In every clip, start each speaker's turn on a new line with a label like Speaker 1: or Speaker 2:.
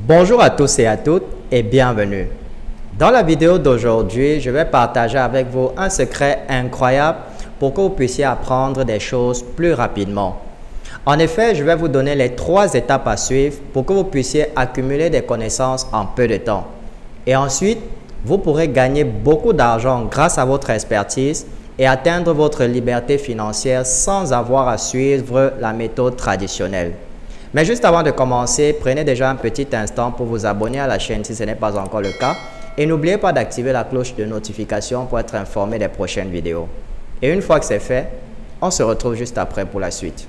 Speaker 1: Bonjour à tous et à toutes et bienvenue. Dans la vidéo d'aujourd'hui, je vais partager avec vous un secret incroyable pour que vous puissiez apprendre des choses plus rapidement. En effet, je vais vous donner les 3 étapes à suivre pour que vous puissiez accumuler des connaissances en peu de temps. Et ensuite, vous pourrez gagner beaucoup d'argent grâce à votre expertise et atteindre votre liberté financière sans avoir à suivre la méthode traditionnelle. Mais juste avant de commencer, prenez déjà un petit instant pour vous abonner à la chaîne si ce n'est pas encore le cas. Et n'oubliez pas d'activer la cloche de notification pour être informé des prochaines vidéos. Et une fois que c'est fait, on se retrouve juste après pour la suite.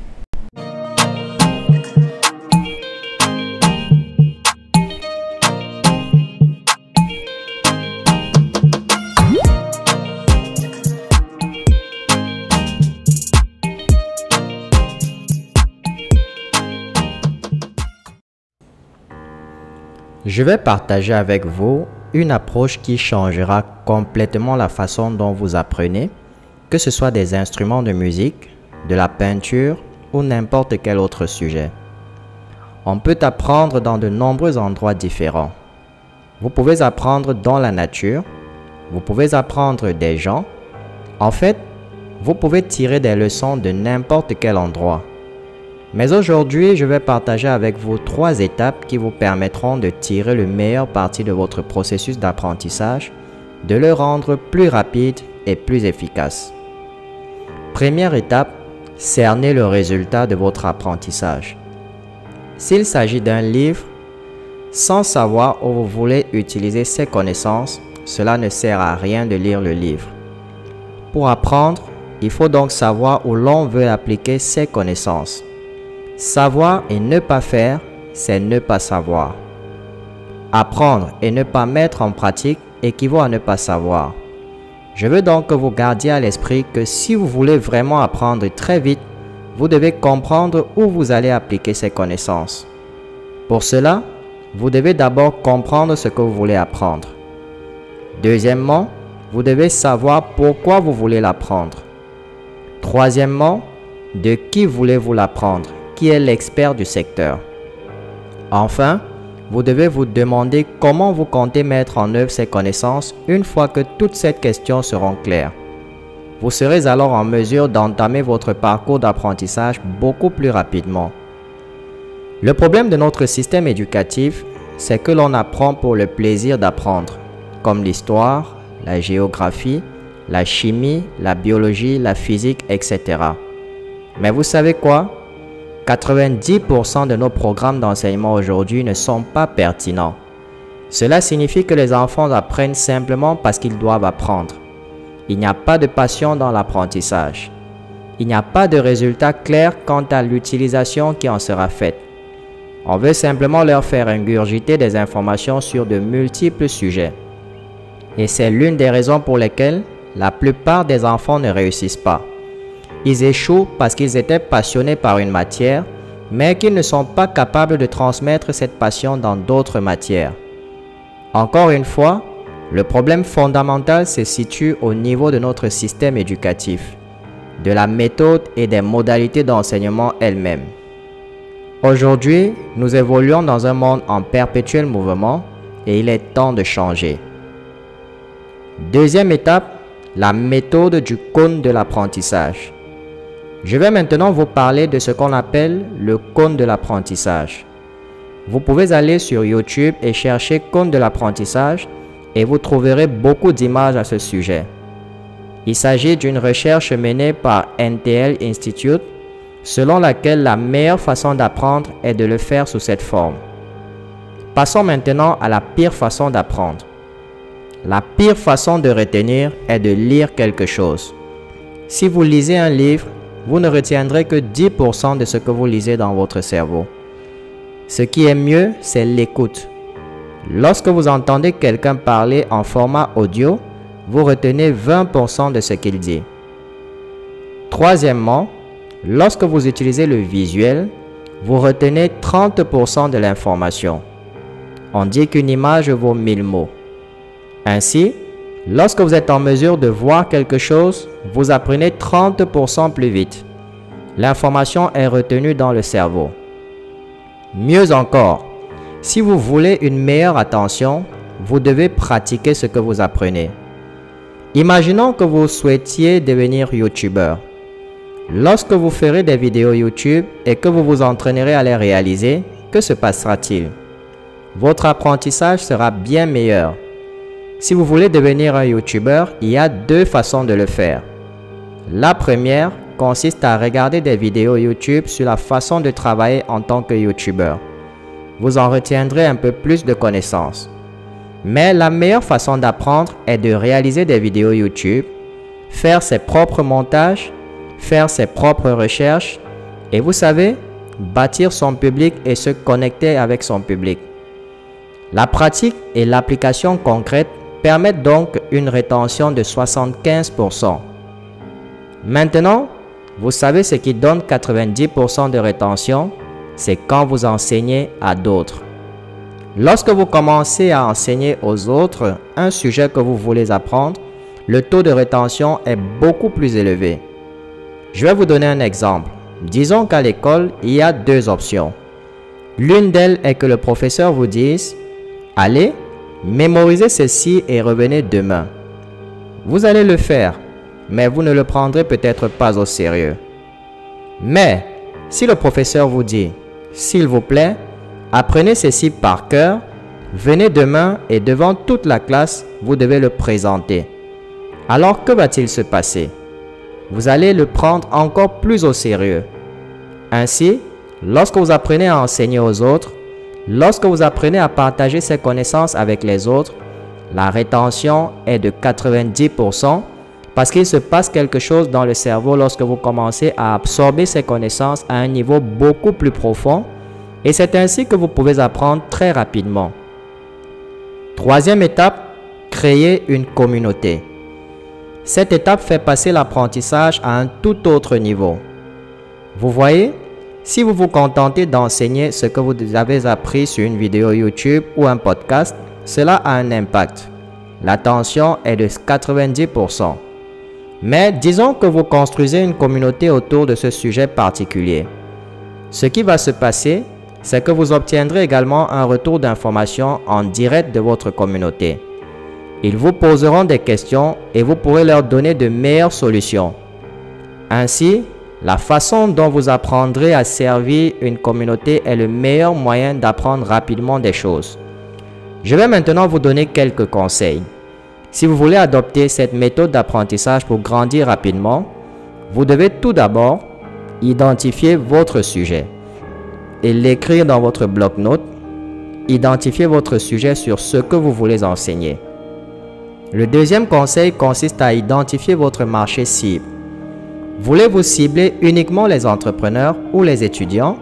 Speaker 1: Je vais partager avec vous une approche qui changera complètement la façon dont vous apprenez, que ce soit des instruments de musique, de la peinture ou n'importe quel autre sujet. On peut apprendre dans de nombreux endroits différents. Vous pouvez apprendre dans la nature, vous pouvez apprendre des gens. En fait, vous pouvez tirer des leçons de n'importe quel endroit. Mais aujourd'hui, je vais partager avec vous 3 étapes qui vous permettront de tirer le meilleur parti de votre processus d'apprentissage, de le rendre plus rapide et plus efficace. Première étape, cerner le résultat de votre apprentissage. S'il s'agit d'un livre, sans savoir où vous voulez utiliser ces connaissances, cela ne sert à rien de lire le livre. Pour apprendre, il faut donc savoir où l'on veut appliquer ces connaissances. Savoir et ne pas faire, c'est ne pas savoir. Apprendre et ne pas mettre en pratique équivaut à ne pas savoir. Je veux donc que vous gardiez à l'esprit que si vous voulez vraiment apprendre très vite, vous devez comprendre où vous allez appliquer ces connaissances. Pour cela, vous devez d'abord comprendre ce que vous voulez apprendre. Deuxièmement, vous devez savoir pourquoi vous voulez l'apprendre. Troisièmement, de qui voulez-vous l'apprendre? Qui est l'expert du secteur. Enfin, vous devez vous demander comment vous comptez mettre en œuvre ces connaissances une fois que toutes ces questions seront claires. Vous serez alors en mesure d'entamer votre parcours d'apprentissage beaucoup plus rapidement. Le problème de notre système éducatif, c'est que l'on apprend pour le plaisir d'apprendre, comme l'histoire, la géographie, la chimie, la biologie, la physique, etc. Mais vous savez quoi? 90% de nos programmes d'enseignement aujourd'hui ne sont pas pertinents. Cela signifie que les enfants apprennent simplement parce qu'ils doivent apprendre. Il n'y a pas de passion dans l'apprentissage. Il n'y a pas de résultat clair quant à l'utilisation qui en sera faite. On veut simplement leur faire ingurgiter des informations sur de multiples sujets. Et c'est l'une des raisons pour lesquelles la plupart des enfants ne réussissent pas. Ils échouent parce qu'ils étaient passionnés par une matière, mais qu'ils ne sont pas capables de transmettre cette passion dans d'autres matières. Encore une fois, le problème fondamental se situe au niveau de notre système éducatif, de la méthode et des modalités d'enseignement elles-mêmes. Aujourd'hui, nous évoluons dans un monde en perpétuel mouvement et il est temps de changer. Deuxième étape, la méthode du cône de l'apprentissage. Je vais maintenant vous parler de ce qu'on appelle le cône de l'apprentissage. Vous pouvez aller sur YouTube et chercher cône de l'apprentissage et vous trouverez beaucoup d'images à ce sujet. Il s'agit d'une recherche menée par NTL Institute selon laquelle la meilleure façon d'apprendre est de le faire sous cette forme. Passons maintenant à la pire façon d'apprendre. La pire façon de retenir est de lire quelque chose. Si vous lisez un livre, vous ne retiendrez que 10% de ce que vous lisez dans votre cerveau. Ce qui est mieux, c'est l'écoute. Lorsque vous entendez quelqu'un parler en format audio, vous retenez 20% de ce qu'il dit. Troisièmement, lorsque vous utilisez le visuel, vous retenez 30% de l'information. On dit qu'une image vaut 1000 mots. Ainsi, lorsque vous êtes en mesure de voir quelque chose, vous apprenez 30% plus vite. L'information est retenue dans le cerveau. Mieux encore, Si vous voulez une meilleure attention, vous devez pratiquer ce que vous apprenez. Imaginons que vous souhaitiez devenir YouTubeur. Lorsque vous ferez des vidéos YouTube et que vous vous entraînerez à les réaliser, que se passera-t-il? Votre apprentissage sera bien meilleur. Si vous voulez devenir un YouTuber, il y a deux façons de le faire. La première consiste à regarder des vidéos YouTube sur la façon de travailler en tant que YouTuber. Vous en retiendrez un peu plus de connaissances. Mais la meilleure façon d'apprendre est de réaliser des vidéos YouTube, faire ses propres montages, faire ses propres recherches et vous savez, bâtir son public et se connecter avec son public. La pratique et l'application concrète permettent donc une rétention de 75%. Maintenant, vous savez ce qui donne 90% de rétention, c'est quand vous enseignez à d'autres. Lorsque vous commencez à enseigner aux autres un sujet que vous voulez apprendre, le taux de rétention est beaucoup plus élevé. Je vais vous donner un exemple. Disons qu'à l'école, il y a deux options. L'une d'elles est que le professeur vous dise « Allez, mémorisez ceci et revenez demain ». Vous allez le faire, mais vous ne le prendrez peut-être pas au sérieux. Mais si le professeur vous dit « S'il vous plaît, apprenez ceci par cœur, venez demain et devant toute la classe, vous devez le présenter ». Alors que va-t-il se passer? Vous allez le prendre encore plus au sérieux. Ainsi, lorsque vous apprenez à enseigner aux autres, lorsque vous apprenez à partager ces connaissances avec les autres, la rétention est de 90% parce qu'il se passe quelque chose dans le cerveau lorsque vous commencez à absorber ces connaissances à un niveau beaucoup plus profond et c'est ainsi que vous pouvez apprendre très rapidement. Troisième étape, créer une communauté. Cette étape fait passer l'apprentissage à un tout autre niveau. Vous voyez, si vous vous contentez d'enseigner ce que vous avez appris sur une vidéo YouTube ou un podcast, cela a un impact. L'attention est de 90%. Mais disons que vous construisez une communauté autour de ce sujet particulier. Ce qui va se passer, c'est que vous obtiendrez également un retour d'information en direct de votre communauté. Ils vous poseront des questions et vous pourrez leur donner de meilleures solutions. Ainsi, la façon dont vous apprendrez à servir une communauté est le meilleur moyen d'apprendre rapidement des choses. Je vais maintenant vous donner quelques conseils. Si vous voulez adopter cette méthode d'apprentissage pour grandir rapidement, vous devez tout d'abord identifier votre sujet et l'écrire dans votre bloc-notes. Identifiez votre sujet sur ce que vous voulez enseigner. Le deuxième conseil consiste à identifier votre marché cible. Voulez-vous cibler uniquement les entrepreneurs ou les étudiants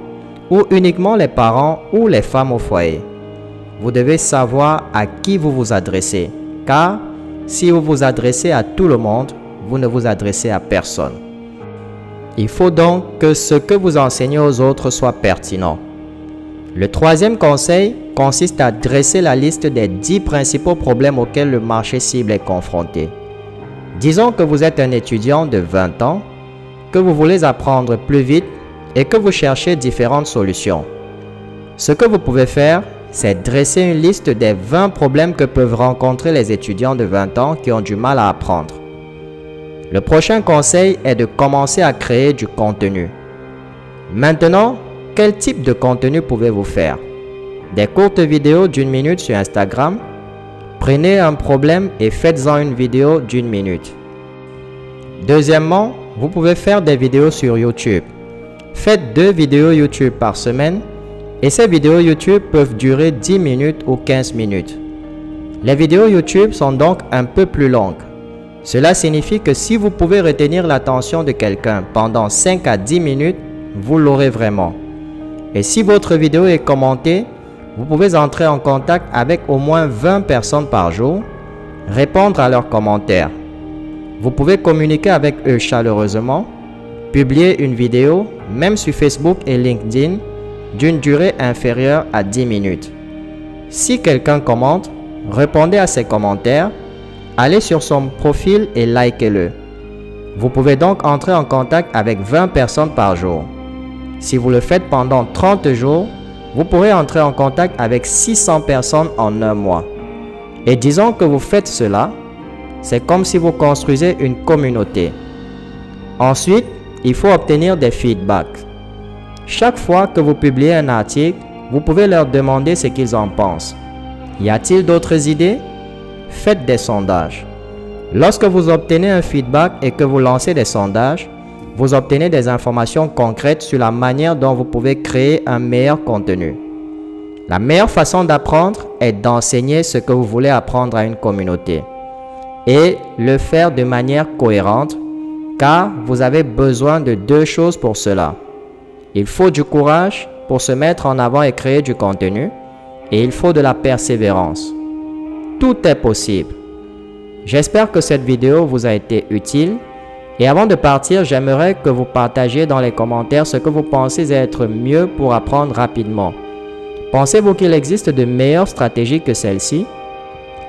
Speaker 1: ou uniquement les parents ou les femmes au foyer? Vous devez savoir à qui vous vous adressez, car si vous vous adressez à tout le monde, vous ne vous adressez à personne. Il faut donc que ce que vous enseignez aux autres soit pertinent. Le troisième conseil consiste à dresser la liste des 10 principaux problèmes auxquels le marché cible est confronté. Disons que vous êtes un étudiant de 20 ans, que vous voulez apprendre plus vite et que vous cherchez différentes solutions. Ce que vous pouvez faire, c'est dresser une liste des 20 problèmes que peuvent rencontrer les étudiants de 20 ans qui ont du mal à apprendre. Le prochain conseil est de commencer à créer du contenu. Maintenant, quel type de contenu pouvez-vous faire? Des courtes vidéos d'1 minute sur Instagram? Prenez un problème et faites-en une vidéo d'1 minute. Deuxièmement, vous pouvez faire des vidéos sur YouTube. Faites 2 vidéos YouTube par semaine et ces vidéos YouTube peuvent durer 10 minutes ou 15 minutes. Les vidéos YouTube sont donc un peu plus longues. Cela signifie que si vous pouvez retenir l'attention de quelqu'un pendant 5 à 10 minutes, vous l'aurez vraiment. Et si votre vidéo est commentée, vous pouvez entrer en contact avec au moins 20 personnes par jour, répondre à leurs commentaires. Vous pouvez communiquer avec eux chaleureusement, publier une vidéo, même sur Facebook et LinkedIn, d'une durée inférieure à 10 minutes. Si quelqu'un commente, répondez à ses commentaires, allez sur son profil et likez-le. Vous pouvez donc entrer en contact avec 20 personnes par jour. Si vous le faites pendant 30 jours, vous pourrez entrer en contact avec 600 personnes en un mois. Et disons que vous faites cela, c'est comme si vous construisez une communauté. Ensuite, il faut obtenir des feedbacks. Chaque fois que vous publiez un article, vous pouvez leur demander ce qu'ils en pensent. Y a-t-il d'autres idées? Faites des sondages. Lorsque vous obtenez un feedback et que vous lancez des sondages, vous obtenez des informations concrètes sur la manière dont vous pouvez créer un meilleur contenu. La meilleure façon d'apprendre est d'enseigner ce que vous voulez apprendre à une communauté et le faire de manière cohérente, car vous avez besoin de deux choses pour cela. Il faut du courage pour se mettre en avant et créer du contenu, et il faut de la persévérance. Tout est possible. J'espère que cette vidéo vous a été utile, et avant de partir, j'aimerais que vous partagiez dans les commentaires ce que vous pensez être mieux pour apprendre rapidement. Pensez-vous qu'il existe de meilleures stratégies que celle-ci?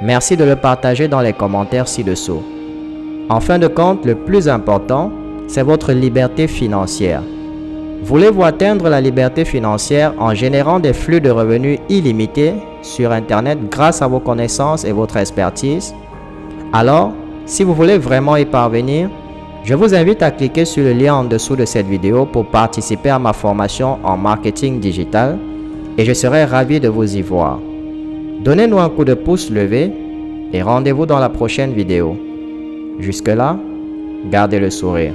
Speaker 1: Merci de le partager dans les commentaires ci-dessous. En fin de compte, le plus important, c'est votre liberté financière. Voulez-vous atteindre la liberté financière en générant des flux de revenus illimités sur Internet grâce à vos connaissances et votre expertise? Alors, si vous voulez vraiment y parvenir, je vous invite à cliquer sur le lien en dessous de cette vidéo pour participer à ma formation en marketing digital et je serai ravi de vous y voir. Donnez-nous un coup de pouce levé et rendez-vous dans la prochaine vidéo. Jusque-là, gardez le sourire.